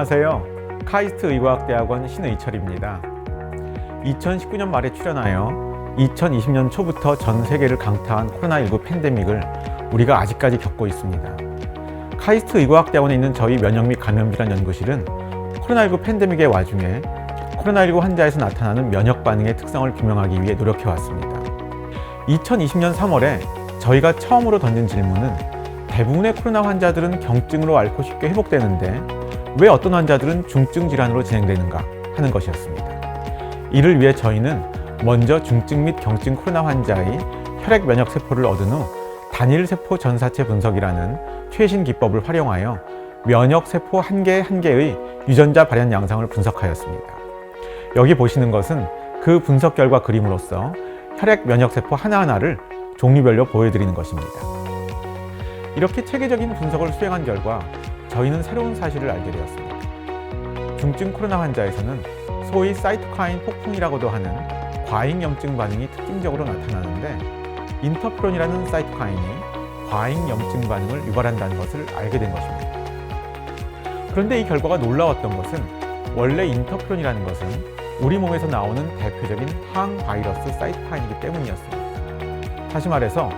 안녕하세요. 카이스트 의과학대학원 신의철입니다. 2019년 말에 출연하여 2020년 초부터 전 세계를 강타한 코로나19 팬데믹을 우리가 아직까지 겪고 있습니다. 카이스트 의과학대학원에 있는 저희 면역 및 감염질환 연구실은 코로나19 팬데믹의 와중에 코로나19 환자에서 나타나는 면역 반응의 특성을 규명하기 위해 노력해왔습니다. 2020년 3월에 저희가 처음으로 던진 질문은 대부분의 코로나 환자들은 경증으로 앓고 쉽게 회복되는데 왜 어떤 환자들은 중증 질환으로 진행되는가 하는 것이었습니다. 이를 위해 저희는 먼저 중증 및 경증 코로나 환자의 혈액 면역 세포를 얻은 후 단일 세포 전사체 분석이라는 최신 기법을 활용하여 면역 세포 한 개의 유전자 발현 양상을 분석하였습니다. 여기 보시는 것은 그 분석 결과 그림으로써 혈액 면역 세포 하나하나를 종류별로 보여드리는 것입니다. 이렇게 체계적인 분석을 수행한 결과 저희는 새로운 사실을 알게 되었습니다. 중증 코로나 환자에서는 소위 사이토카인 폭풍이라고도 하는 과잉염증 반응이 특징적으로 나타나는데 인터페론이라는 사이토카인이 과잉염증 반응을 유발한다는 것을 알게 된 것입니다. 그런데 이 결과가 놀라웠던 것은 원래 인터페론이라는 것은 우리 몸에서 나오는 대표적인 항바이러스 사이토카인이기 때문이었습니다. 다시 말해서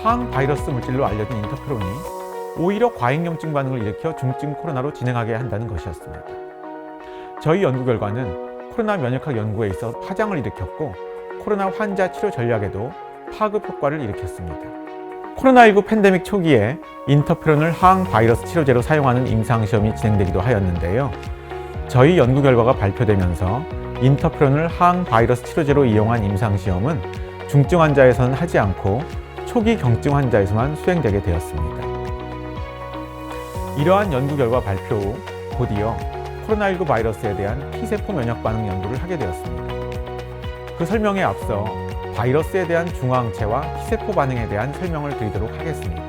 항바이러스 물질로 알려진 인터페론이 오히려 과잉염증 반응을 일으켜 중증 코로나로 진행하게 한다는 것이었습니다. 저희 연구 결과는 코로나 면역학 연구에 있어 파장을 일으켰고 코로나 환자 치료 전략에도 파급 효과를 일으켰습니다. 코로나19 팬데믹 초기에 인터페론을 항바이러스 치료제로 사용하는 임상시험이 진행되기도 하였는데요. 저희 연구 결과가 발표되면서 인터페론을 항바이러스 치료제로 이용한 임상시험은 중증 환자에서는 하지 않고 초기 경증 환자에서만 수행되게 되었습니다. 이러한 연구 결과 발표 후 곧이어 코로나19 바이러스에 대한 T세포 면역 반응 연구를 하게 되었습니다. 그 설명에 앞서 바이러스에 대한 중화항체와 T세포 반응에 대한 설명을 드리도록 하겠습니다.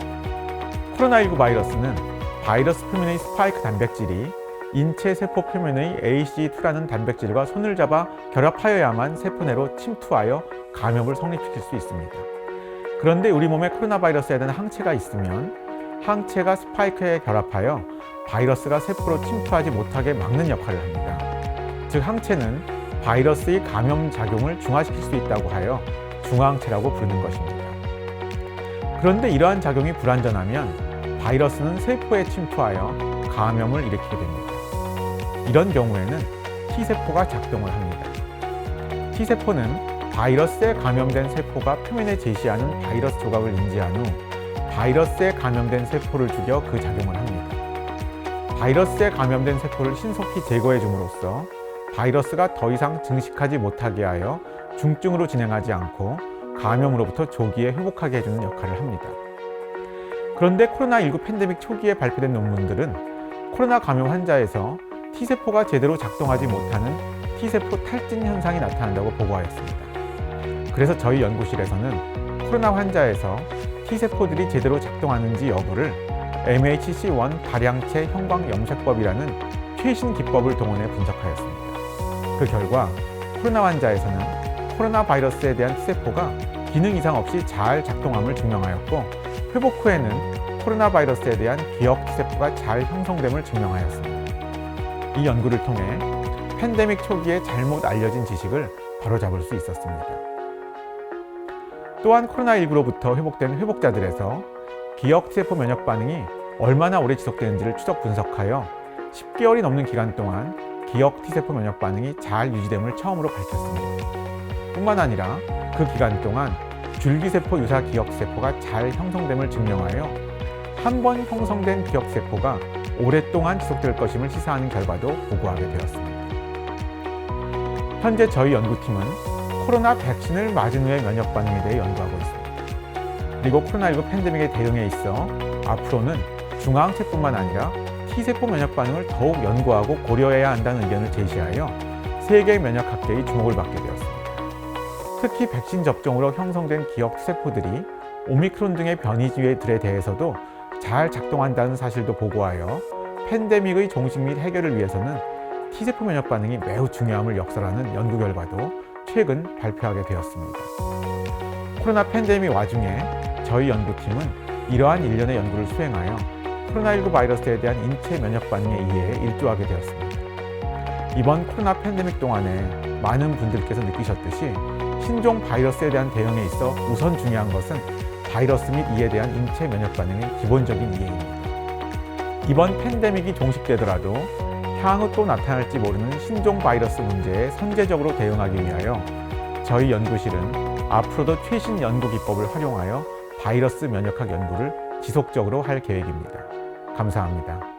코로나19 바이러스는 바이러스 표면의 스파이크 단백질이 인체 세포 표면의 ACE2라는 단백질과 손을 잡아 결합하여야만 세포 내로 침투하여 감염을 성립시킬 수 있습니다. 그런데 우리 몸에 코로나 바이러스에 대한 항체가 있으면 항체가 스파이크에 결합하여 바이러스가 세포로 침투하지 못하게 막는 역할을 합니다. 즉 항체는 바이러스의 감염 작용을 중화시킬 수 있다고 하여 중화항체라고 부르는 것입니다. 그런데 이러한 작용이 불완전하면 바이러스는 세포에 침투하여 감염을 일으키게 됩니다. 이런 경우에는 T세포가 작동을 합니다. T세포는 바이러스에 감염된 세포가 표면에 제시하는 바이러스 조각을 인지한 후 바이러스에 감염된 세포를 죽여 그 작용을 합니다. 바이러스에 감염된 세포를 신속히 제거해 줌으로써 바이러스가 더 이상 증식하지 못하게 하여 중증으로 진행하지 않고 감염으로부터 조기에 회복하게 해주는 역할을 합니다. 그런데 코로나19 팬데믹 초기에 발표된 논문들은 코로나 감염 환자에서 T세포가 제대로 작동하지 못하는 T세포 탈진 현상이 나타난다고 보고하였습니다. 그래서 저희 연구실에서는 코로나 환자에서 T세포들이 제대로 작동하는지 여부를 MHC1 다량체 형광 염색법이라는 최신 기법을 동원해 분석하였습니다. 그 결과 코로나 환자에서는 코로나 바이러스에 대한 T세포가 기능 이상 없이 잘 작동함을 증명하였고 회복 후에는 코로나 바이러스에 대한 기억 T세포가 잘 형성됨을 증명하였습니다. 이 연구를 통해 팬데믹 초기에 잘못 알려진 지식을 바로잡을 수 있었습니다. 또한 코로나19로부터 회복된 회복자들에서 기억 T세포 면역 반응이 얼마나 오래 지속되는지를 추적 분석하여 10개월이 넘는 기간 동안 기억 T세포 면역 반응이 잘 유지됨을 처음으로 밝혔습니다. 뿐만 아니라 그 기간 동안 줄기세포 유사 기억세포가 잘 형성됨을 증명하여 한 번 형성된 기억세포가 오랫동안 지속될 것임을 시사하는 결과도 보고하게 되었습니다. 현재 저희 연구팀은 코로나 백신을 맞은 후의 면역 반응에 대해 연구하고 있습니다. 그리고 코로나19 팬데믹에 대응에 있어 앞으로는 중화항체뿐만 아니라 T세포 면역 반응을 더욱 연구하고 고려해야 한다는 의견을 제시하여 세계 면역학계의 주목을 받게 되었습니다. 특히 백신 접종으로 형성된 기억 T세포들이 오미크론 등의 변이들에 대해서도 잘 작동한다는 사실도 보고하여 팬데믹의 종식 및 해결을 위해서는 T세포 면역 반응이 매우 중요함을 역설하는 연구 결과도 최근 발표하게 되었습니다. 코로나 팬데믹 와중에 저희 연구팀은 이러한 일련의 연구를 수행하여 코로나19 바이러스에 대한 인체 면역 반응에 의해 일조하게 되었습니다. 이번 코로나 팬데믹 동안에 많은 분들께서 느끼셨듯이 신종 바이러스에 대한 대응에 있어 우선 중요한 것은 바이러스 및 이에 대한 인체 면역 반응의 기본적인 이해입니다. 이번 팬데믹이 종식되더라도 향후 또 나타날지 모르는 신종 바이러스 문제에 선제적으로 대응하기 위하여 저희 연구실은 앞으로도 최신 연구 기법을 활용하여 바이러스 면역학 연구를 지속적으로 할 계획입니다. 감사합니다.